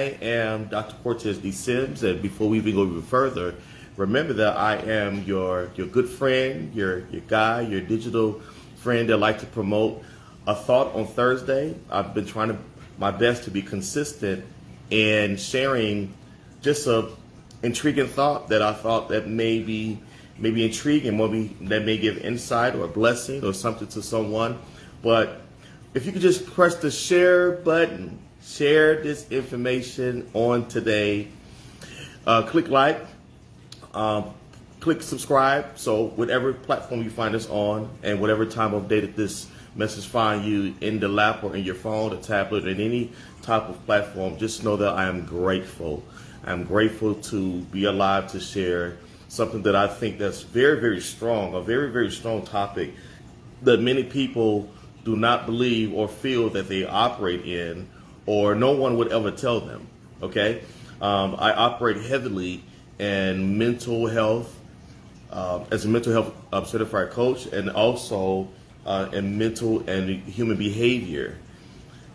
I am Dr. Cortez D. Sims, and before we even go even further, remember that I am your good friend, your guy, your digital friend that like to promote a thought on Thursday. I've been trying my best to be consistent in sharing just a intriguing thought that I thought that may be intriguing, that may give insight or a blessing or something to someone. But if you could just press the share button, share this information on today. Click like, click subscribe. So whatever platform you find us on and whatever time of day that this message find you, in the lap or in your phone, a tablet, or in any type of platform, just know that I am grateful. I'm grateful to be alive to share something that I think that's very, very strong, a very, very strong topic that many people do not believe or feel that they operate in, or no one would ever tell them, okay? I operate heavily in mental health, as a mental health certified coach, and also in mental and human behavior.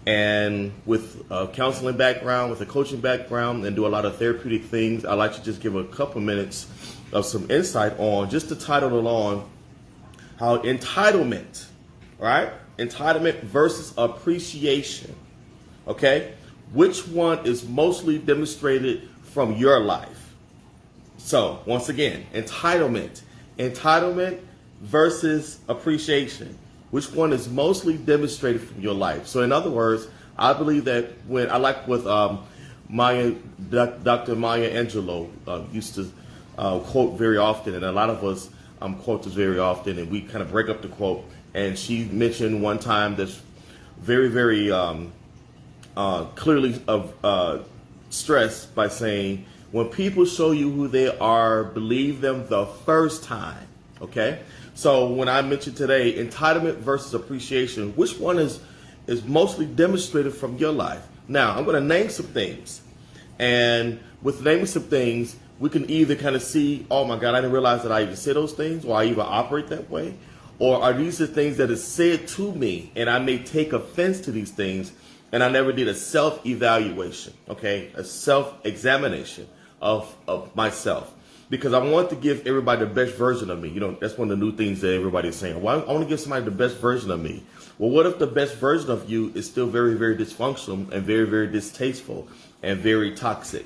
And with a counseling background, with a coaching background, and do a lot of therapeutic things, I'd like to just give a couple minutes of some insight on just the title alone, how entitlement, right? Entitlement versus appreciation, okay? Which one is mostly demonstrated from your life? So once again, entitlement versus appreciation. Which one is mostly demonstrated from your life? So in other words, I believe that when I like with Dr. Maya Angelou used to quote very often, and a lot of us quote this very often, and we kind of break up the quote. And she mentioned one time that's very, very clearly stressed by saying, when people show you who they are, believe them the first time, okay? So when I mentioned today, entitlement versus appreciation, which one is mostly demonstrated from your life? Now, I'm going to name some things. And with naming some things, we can either kind of see, oh my God, I didn't realize that I even say those things, or I even operate that way. Or are these the things that is said to me, and I may take offense to these things, and I never did a self-evaluation, okay? A self-examination of myself. Because I want to give everybody the best version of me. You know, that's one of the new things that everybody's saying. Well, I want to give somebody the best version of me. Well, what if the best version of you is still very, very dysfunctional and very, very distasteful and very toxic?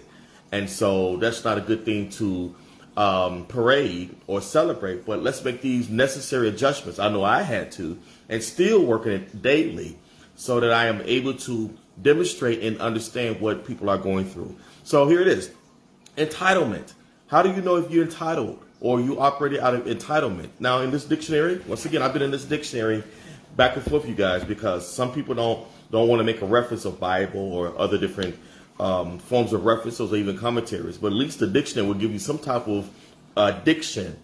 And so that's not a good thing to parade or celebrate, but let's make these necessary adjustments. I know I had to, and still working it daily so that I am able to demonstrate and understand what people are going through. So here it is. Entitlement. How do you know if you're entitled or you operated out of entitlement? Now in this dictionary, once again, I've been in this dictionary back and forth, you guys, because some people don't want to make a reference of Bible or other different forms of references or even commentaries, but at least the dictionary will give you some type of diction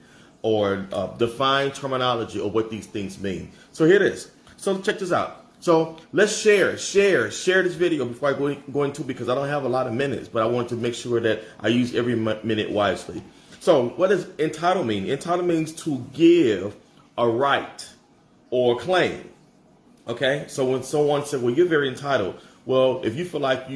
or defined terminology of what these things mean. So here it is. So check this out. So let's share this video before I go into, because I don't have a lot of minutes, but I want to make sure that I use every minute wisely. So what does entitled mean? Entitled means to give a right or claim. Okay, so when someone said, well, you're very entitled. Well, if you feel like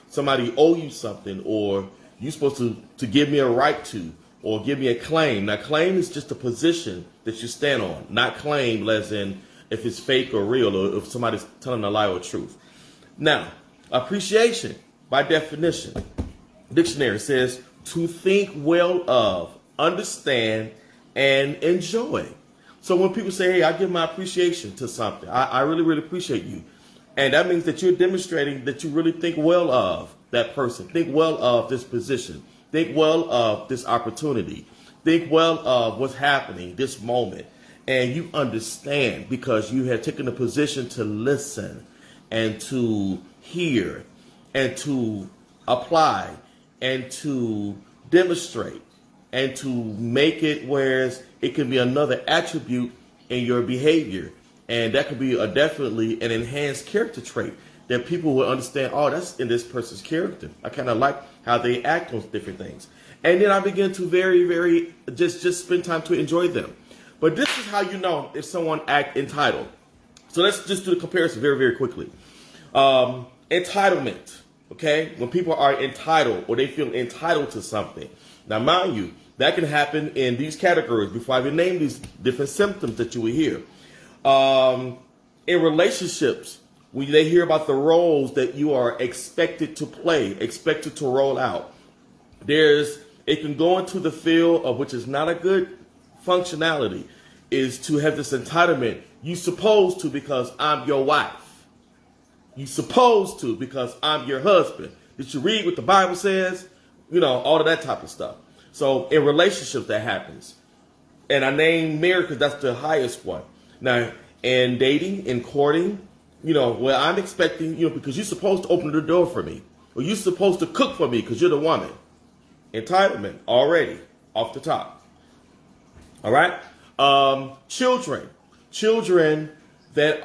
somebody owe you something, or you're supposed to give me a right to, or give me a claim. Now, claim is just a position that you stand on, not claim as in if it's fake or real, or if somebody's telling a lie or truth. Now, appreciation, by definition, dictionary says to think well of, understand, and enjoy. So when people say, hey, I give my appreciation to something, I really, really appreciate you. And that means that you're demonstrating that you really think well of that person, think well of this position, think well of this opportunity, think well of what's happening, this moment. And you understand because you have taken a position to listen and to hear and to apply and to demonstrate and to make it whereas it can be another attribute in your behavior. And that could be definitely an enhanced character trait that people will understand, oh, that's in this person's character. I kind of like how they act on different things. And then I begin to very, very just spend time to enjoy them. But this is how you know if someone act entitled. So let's just do the comparison very, very quickly. Entitlement. Okay? When people are entitled or they feel entitled to something. Now, mind you, that can happen in these categories before I even name these different symptoms that you will hear. In relationships, when they hear about the roles that you are expected to play, expected to roll out, it can go into the field of which is not a good functionality, is to have this entitlement. You supposed to because I'm your wife. You supposed to because I'm your husband. Did you read what the Bible says? You know, all of that type of stuff. So in relationships that happens. And I name marriage because that's the highest one. Now, in dating, in courting, you know, well, I'm expecting, you know, because you're supposed to open the door for me. Or you're supposed to cook for me because you're the woman. Entitlement already off the top. All right? Children that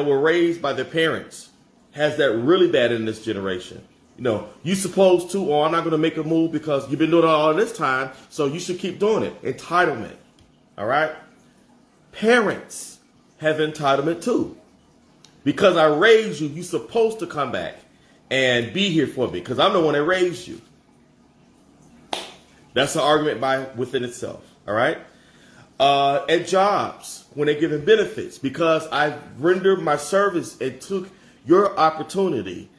were raised by their parents has that really bad in this generation. You know, you supposed to, or I'm not going to make a move because you've been doing it all this time, so you should keep doing it. Entitlement. All right? Parents have entitlement too. Because I raised you, you're supposed to come back and be here for me because I'm the one that raised you. That's an argument within itself. All right? At jobs, when they're giving benefits, because I rendered my service and took your opportunity,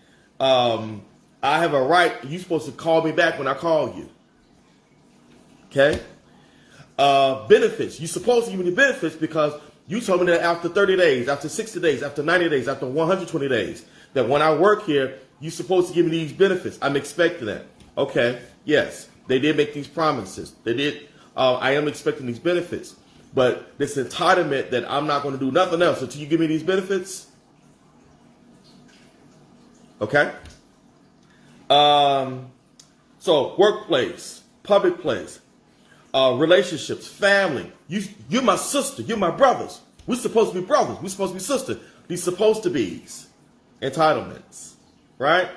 I have a right. You're supposed to call me back when I call you. Okay? Benefits. You're supposed to give me the benefits because you told me that after 30 days, after 60 days, after 90 days, after 120 days, that when I work here, you're supposed to give me these benefits. I'm expecting that. Okay. Yes. They did make these promises. They did. I am expecting these benefits. But this entitlement that I'm not going to do nothing else until you give me these benefits. Okay? So workplace, public place, relationships, family. You're my sister. You're my brothers. We're supposed to be brothers. We're supposed to be sisters. These supposed to be's. Entitlements. Right?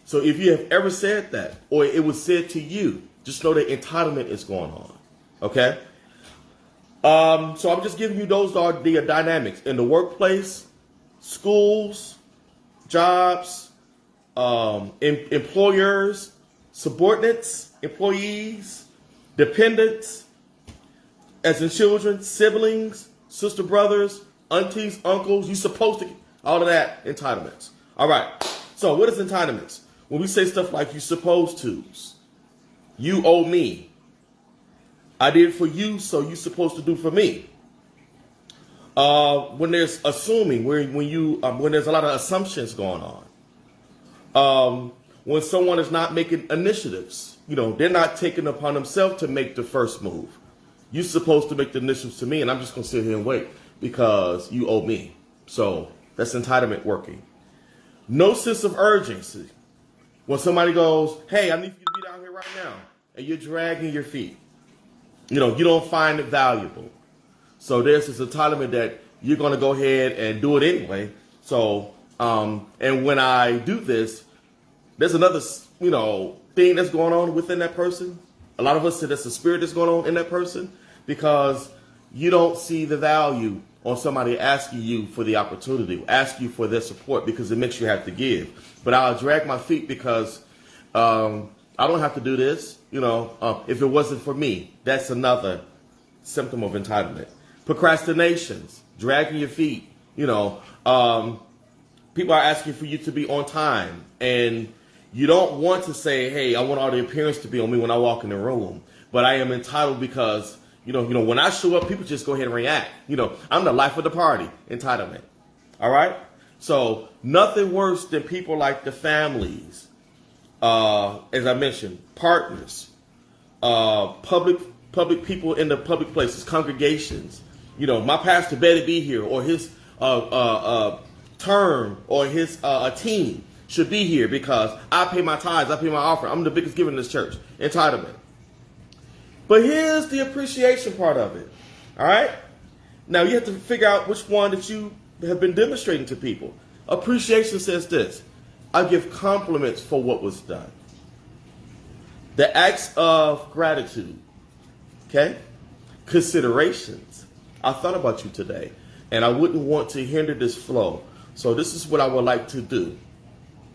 So if you have ever said that, or it was said to you, just know that entitlement is going on. Okay? So I'm just giving you those are the dynamics in the workplace, schools, jobs, employers, subordinates, employees, dependents, as in children, siblings, sister, brothers, aunties, uncles. You're supposed to, all of that, entitlements. All right. So what is entitlements? When we say stuff like you supposed to's, you owe me. I did for you, so you're supposed to do for me. When there's assuming, when there's a lot of assumptions going on. When someone is not making initiatives, you know, they're not taking upon themselves to make the first move. You're supposed to make the initiatives to me, and I'm just going to sit here and wait because you owe me. So that's entitlement working. No sense of urgency. When somebody goes, hey, I need you to be down here right now, and you're dragging your feet. You know, you don't find it valuable. So there's this entitlement that you're going to go ahead and do it anyway. So, and when I do this, there's another, you know, thing that's going on within that person. A lot of us say that's the spirit that's going on in that person because you don't see the value on somebody asking you for the opportunity, ask you for their support because it makes you have to give. But I'll drag my feet because I don't have to do this. You know, if it wasn't for me, that's another symptom of entitlement. Procrastinations, dragging your feet. You know, people are asking for you to be on time, and you don't want to say, "Hey, I want all the appearance to be on me when I walk in the room," but I am entitled because you know, when I show up, people just go ahead and react. You know, I'm the life of the party. Entitlement. All right. So nothing worse than people like the families. As I mentioned, partners, public people in the public places, congregations. You know, my pastor better be here, or his term, or his team should be here because I pay my tithes, I pay my offering. I'm the biggest giver in this church. Entitlement. But here's the appreciation part of it. All right. Now you have to figure out which one that you have been demonstrating to people. Appreciation says this. I give compliments for what was done. The acts of gratitude. Okay? Considerations. I thought about you today, and I wouldn't want to hinder this flow. So this is what I would like to do.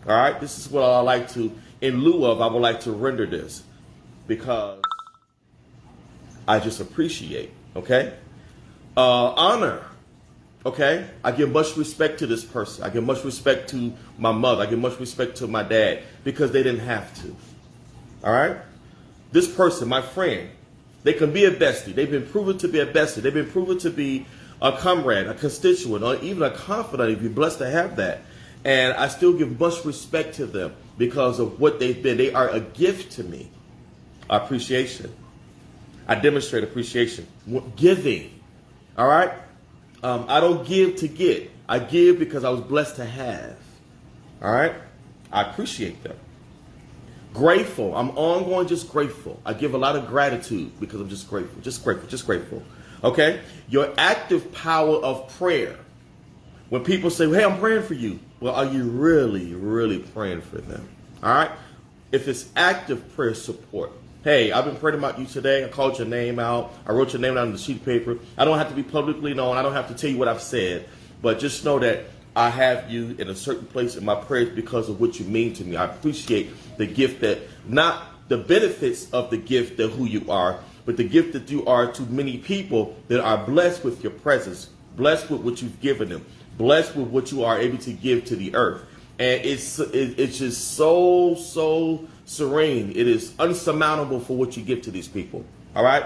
All right, this is what I like to, in lieu of, I would like to render this because I just appreciate, okay? Honor, okay? I give much respect to this person. I give much respect to my mother. I give much respect to my dad because they didn't have to, all right? This person, my friend, they can be a bestie. They've been proven to be a bestie. They've been proven to be a comrade, a constituent, or even a confidant if you're blessed to have that. And I still give much respect to them because of what they've been. They are a gift to me. Appreciation. I demonstrate appreciation. Giving. All right? I don't give to get. I give because I was blessed to have. All right? I appreciate them. Grateful. I'm ongoing just grateful. I give a lot of gratitude because I'm just grateful. Just grateful. Just grateful. Okay? Your active power of prayer. When people say, hey, I'm praying for you. Well, are you really, really praying for them? All right? If it's active prayer support. Hey, I've been praying about you today. I called your name out. I wrote your name down on the sheet of paper. I don't have to be publicly known. I don't have to tell you what I've said. But just know that I have you in a certain place in my prayers because of what you mean to me. I appreciate the gift that, not the benefits of the gift of who you are, but the gift that you are to many people that are blessed with your presence, blessed with what you've given them, blessed with what you are able to give to the earth. And it's just so serene. It is unsurmountable for what you give to these people. All right?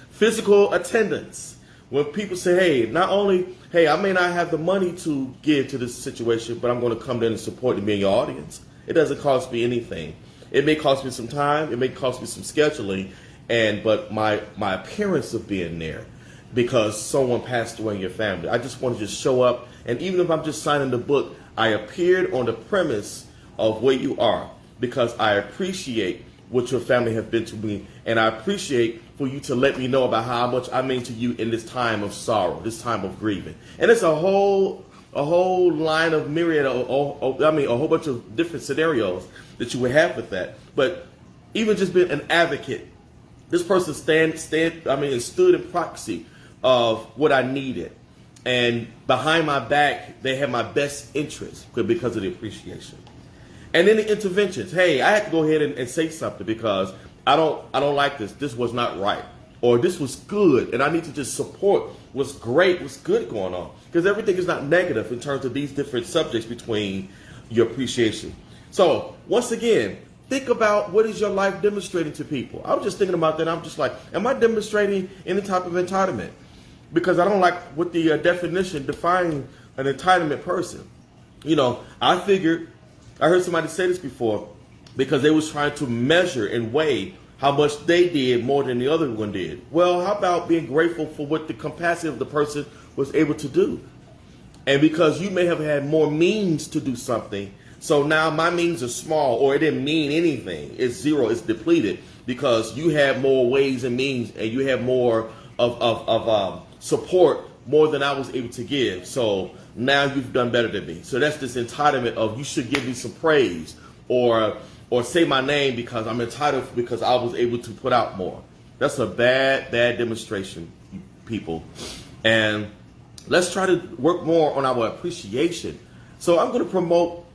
Physical attendance. When people say, hey, not only, hey, I may not have the money to give to this situation, but I'm going to come there and support and be in your audience. It doesn't cost me anything. It may cost me some time. It may cost me some scheduling. But my appearance of being there because someone passed away in your family. I just want to just show up. And even if I'm just signing the book, I appeared on the premise of where you are because I appreciate what your family have been to me. And I appreciate for you to let me know about how much I mean to you in this time of sorrow, this time of grieving. And it's a whole line of myriad, a whole bunch of different scenarios that you would have with that. But even just being an advocate, this person stood in proxy of what I needed. And behind my back, they had my best interest because of the appreciation. And then the interventions. Hey, I had to go ahead and say something because I don't like this. This was not right. Or this was good. And I need to just support what's great, what's good going on. Because everything is not negative in terms of these different subjects between your appreciation. So once again, think about what is your life demonstrating to people. I was just thinking about that. I'm just like, am I demonstrating any type of entitlement? Because I don't like what the definition defining an entitlement person. You know, I heard somebody say this before because they was trying to measure and weigh how much they did more than the other one did. Well, how about being grateful for what the capacity of the person was able to do? And because you may have had more means to do something, so now my means are small or it didn't mean anything. It's zero, it's depleted because you had more ways and means and you had more of support more than I was able to give. So now you've done better than me. So that's this entitlement of you should give me some praise or say my name because I'm entitled because I was able to put out more. That's a bad demonstration, people. And let's try to work more on our appreciation. So I'm going to promote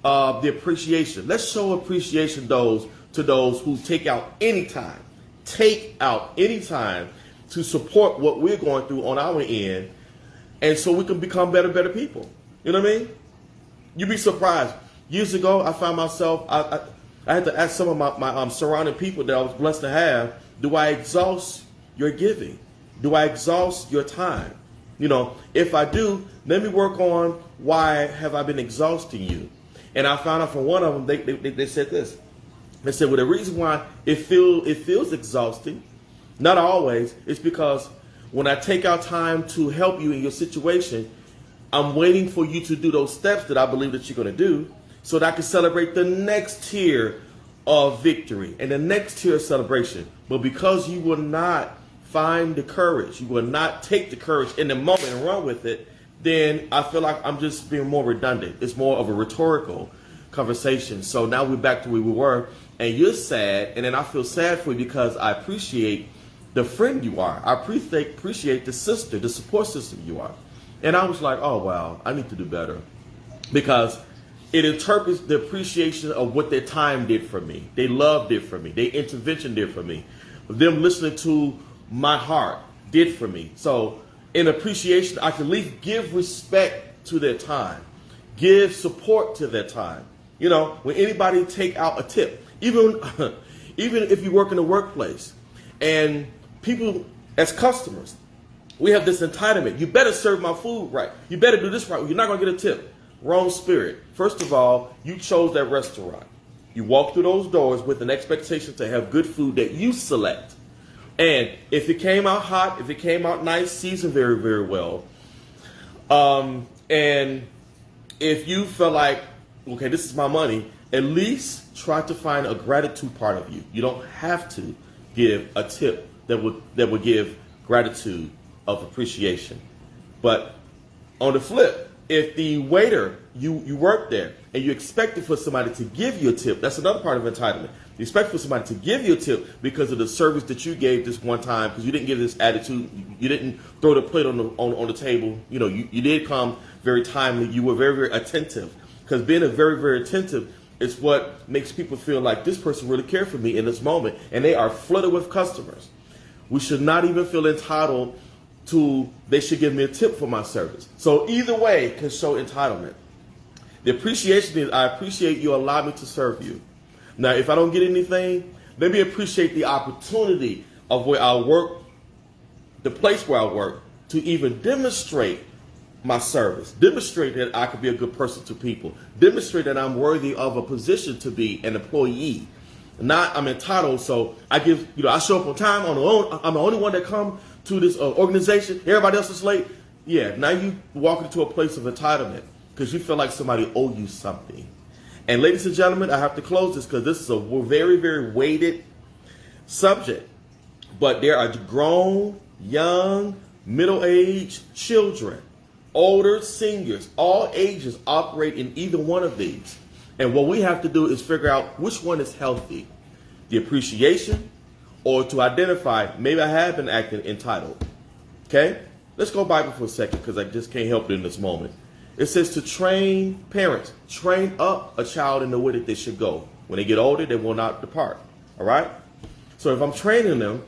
the appreciation. Let's show appreciation to those who take out any time to support what we're going through on our end, and so we can become better people. You know what I mean? You'd be surprised. Years ago, I found myself, I had to ask some of my surrounding people that I was blessed to have, do I exhaust your giving? Do I exhaust your time? You know, if I do, let me work on why have I been exhausting you? And I found out from one of them, they said this. They said, well, the reason why it feels exhausting, not always, it's because when I take out time to help you in your situation, I'm waiting for you to do those steps that I believe that you're going to do so that I can celebrate the next tier of victory and the next tier of celebration. But because you will not find the courage, you will not take the courage in the moment and run with it, then I feel like I'm just being more redundant. It's more of a rhetorical conversation. So now we're back to where we were, and you're sad, and then I feel sad for you because I appreciate the friend you are. I appreciate the sister, the support system you are. And I was like, oh, wow, I need to do better. Because It interprets the appreciation of what their time did for me, their love did for me, their intervention did for me, them listening to my heart did for me. So in appreciation, I can at least give respect to their time, give support to their time. You know, when anybody take out a tip, even if you work in the workplace and people as customers, we have this entitlement. You better serve my food right. You better do this right. You're not going to get a tip. Wrong spirit. First of all, you chose that restaurant. You walk through those doors with an expectation to have good food that you select. And if it came out hot, if it came out nice, seasoned very, very well, and if you felt like, okay, this is my money, at least try to find a gratitude part of you. You don't have to give a tip that would give gratitude of appreciation. But on the flip, if the waiter, you work there and you expected for somebody to give you a tip, that's another part of entitlement. You expect for somebody to give you a tip because of the service that you gave this one time, because you didn't give this attitude, you didn't throw the plate on the table. You know, you did come very timely. You were very, very attentive, because being a very, very attentive is what makes people feel like this person really cared for me in this moment, and they are flooded with customers. We should not even feel entitled to, they should give me a tip for my service. So either way can show entitlement. The appreciation is, I appreciate you allowing me to serve you. Now, if I don't get anything, let me appreciate the opportunity of where I work, the place where I work, to even demonstrate my service, demonstrate that I could be a good person to people, demonstrate that I'm worthy of a position to be an employee. Not I'm entitled, so I give, I show up on time, I'm the only one that come to this organization, everybody else is late. Yeah, now you walk into a place of entitlement because you feel like somebody owe you something. And ladies and gentlemen, I have to close this because this is a very, very weighted subject. But there are grown, young, middle-aged children, older seniors, all ages operate in either one of these. And what we have to do is figure out which one is healthy, the appreciation, or to identify, maybe I have been acting entitled. Okay? Let's go Bible for a second because I just can't help it in this moment. It says to train parents, train up a child in the way that they should go. When they get older, they will not depart. All right? So if I'm training them,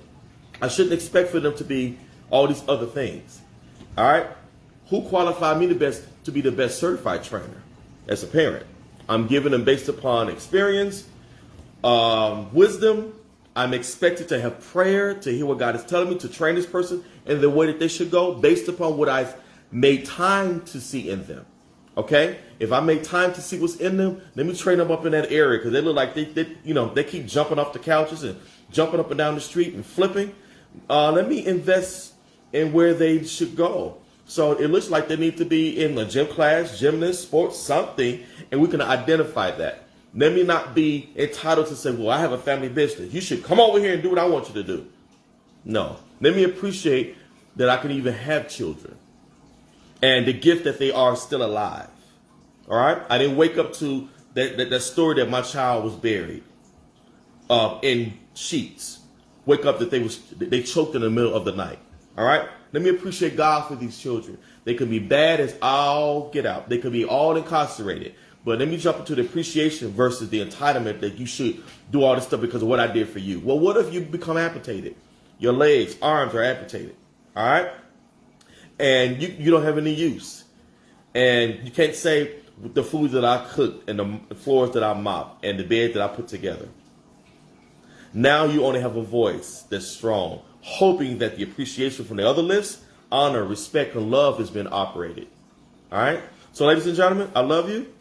I shouldn't expect for them to be all these other things. All right? Who qualified me to be the best certified trainer? As a parent. I'm giving them based upon experience, wisdom. I'm expected to have prayer, to hear what God is telling me, to train this person in the way that they should go based upon what I've made time to see in them. Okay? If I make time to see what's in them, let me train them up in that area because they look like they keep jumping off the couches and jumping up and down the street and flipping. Let me invest in where they should go. So it looks like they need to be in a gym class, gymnast, sports, something, and we can identify that. Let me not be entitled to say, well, I have a family business. You should come over here and do what I want you to do. No. Let me appreciate that I can even have children and the gift that they are still alive. All right? I didn't wake up to that story that my child was buried in sheets. Wake up that they choked in the middle of the night. All right? Let me appreciate God for these children. They could be bad as all get out. They could be all incarcerated. But let me jump into the appreciation versus the entitlement that you should do all this stuff because of what I did for you. Well, what if you become amputated? Your legs, arms are amputated. All right? And you don't have any use. And you can't say the food that I cooked and the floors that I mopped and the bed that I put together. Now you only have a voice that's strong, hoping that the appreciation from the other list, honor, respect, and love has been operated. All right? So ladies and gentlemen, I love you.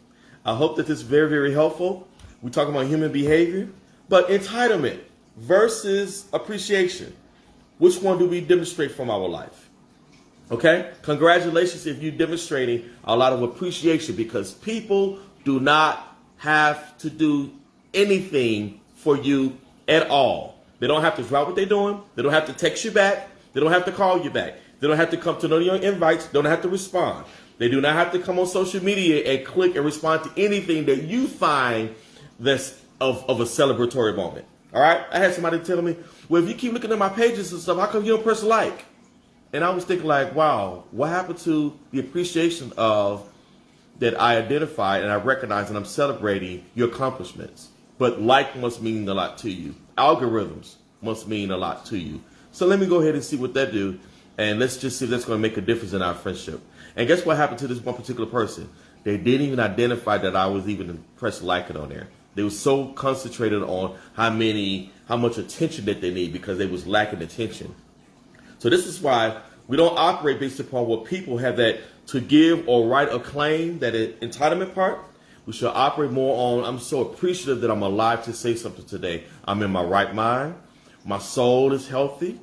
I hope that this is very, very helpful. We're talking about human behavior, but entitlement versus appreciation. Which one do we demonstrate from our life? Okay? Congratulations if you're demonstrating a lot of appreciation because people do not have to do anything for you at all. They don't have to drop what they're doing. They don't have to text you back. They don't have to call you back. They don't have to come to none of your invites. They don't have to respond. They do not have to come on social media and click and respond to anything that you find that's of a celebratory moment. All right? I had somebody telling me, well, if you keep looking at my pages and stuff, how come you don't press like? And I was thinking like, wow, what happened to the appreciation of, that I identify and I recognize and I'm celebrating your accomplishments. But like must mean a lot to you. Algorithms must mean a lot to you. So let me go ahead and see what that do. And let's just see if that's going to make a difference in our friendship. And guess what happened to this one particular person? They didn't even identify that I was even pressed like it on there. They were so concentrated on how much attention that they need because they was lacking attention. So this is why we don't operate based upon what people have that to give or write a claim, that entitlement part. We should operate more on, I'm so appreciative that I'm alive to say something today. I'm in my right mind. My soul is healthy.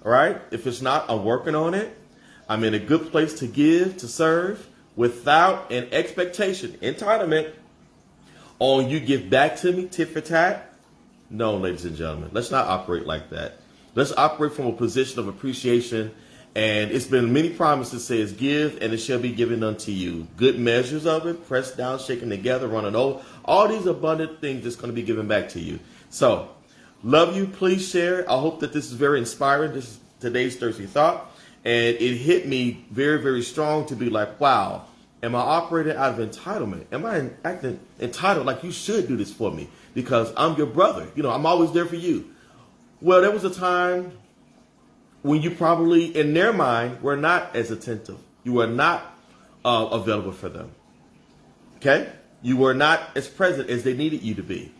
All right. If it's not, I'm working on it. I'm in a good place to give, to serve without an expectation, entitlement on you give back to me, tit for tat. No, ladies and gentlemen, let's not operate like that. Let's operate from a position of appreciation. And it's been many promises says, give and it shall be given unto you. Good measures of it, pressed down, shaken together, running over. All these abundant things that's going to be given back to you. So, love you. Please share. I hope that this is very inspiring. This is today's Thursday Thought. And it hit me very, very strong to be like, wow, am I operating out of entitlement? Am I acting entitled like you should do this for me? Because I'm your brother. You know, I'm always there for you. Well, there was a time when you probably, in their mind, were not as attentive. You were not available for them. Okay? You were not as present as they needed you to be.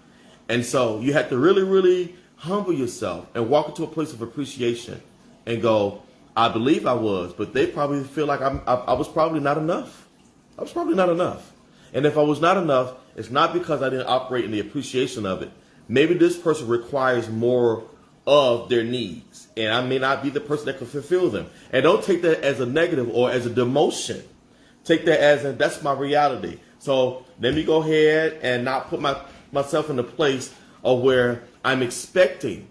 And so you had to really, really humble yourself and walk into a place of appreciation and go, I believe I was, but they probably feel like I was probably not enough. I was probably not enough. And if I was not enough, it's not because I didn't operate in the appreciation of it. Maybe this person requires more of their needs, and I may not be the person that can fulfill them. And don't take that as a negative or as a demotion. Take that as that's my reality. So let me go ahead and not put myself in a place of where I'm expecting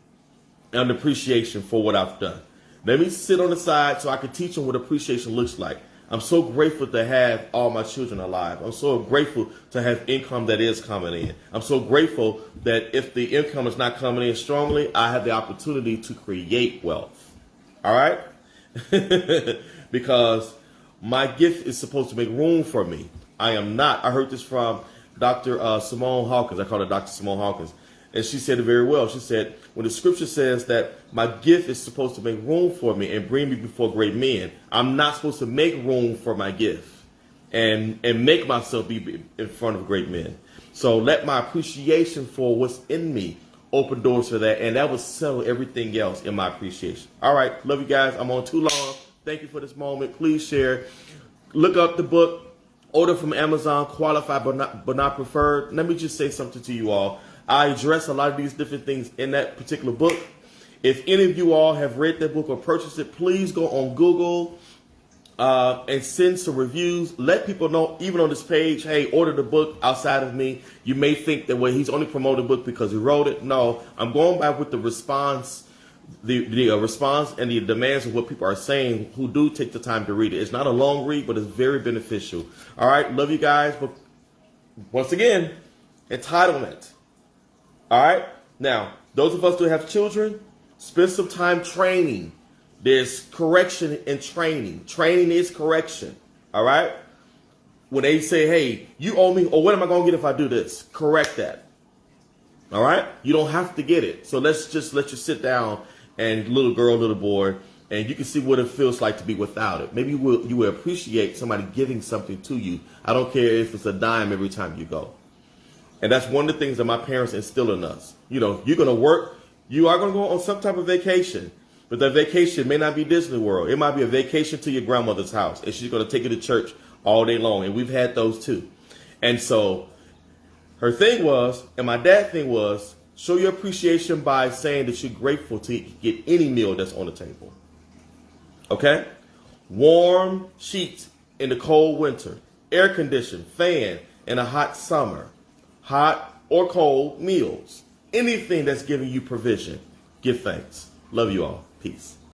an appreciation for what I've done. Let me sit on the side so I can teach them what appreciation looks like. I'm so grateful to have all my children alive. I'm so grateful to have income that is coming in. I'm so grateful that if the income is not coming in strongly, I have the opportunity to create wealth. All right? Because my gift is supposed to make room for me. I am not. I heard this from Dr. Simone Hawkins. I call her Dr. Simone Hawkins. And she said it very well. She said, when the scripture says that my gift is supposed to make room for me and bring me before great men, I'm not supposed to make room for my gift and make myself be in front of great men. So let my appreciation for what's in me open doors for that. And that will settle everything else in my appreciation. All right. Love you guys. I'm on too long. Thank you for this moment. Please share. Look up the book. Order from Amazon. Qualified but not preferred. Let me just say something to you all. I address a lot of these different things in that particular book. If any of you all have read that book or purchased it, please go on Google and send some reviews. Let people know, even on this page, hey, order the book outside of me. You may think that, well, he's only promoting the book because he wrote it. No, I'm going back with the response, the response and the demands of what people are saying who do take the time to read it. It's not a long read, but it's very beneficial. All right, love you guys. But once again, entitlement. All right. Now, those of us who have children, spend some time training. There's correction in training. Training is correction. All right. When they say, hey, you owe me, or what am I going to get if I do this? Correct that. All right. You don't have to get it. So let's just let you sit down and little girl, little boy, and you can see what it feels like to be without it. Maybe you will appreciate somebody giving something to you. I don't care if it's a dime every time you go. And that's one of the things that my parents instill in us. You know, you're going to work. You are going to go on some type of vacation. But that vacation may not be Disney World. It might be a vacation to your grandmother's house. And she's going to take you to church all day long. And we've had those too. And so her thing was, and my dad's thing was, show your appreciation by saying that you're grateful to get any meal that's on the table. Okay? Warm sheets in the cold winter. Air conditioned, fan in a hot summer. Hot or cold meals. Anything that's giving you provision, give thanks. Love you all. Peace.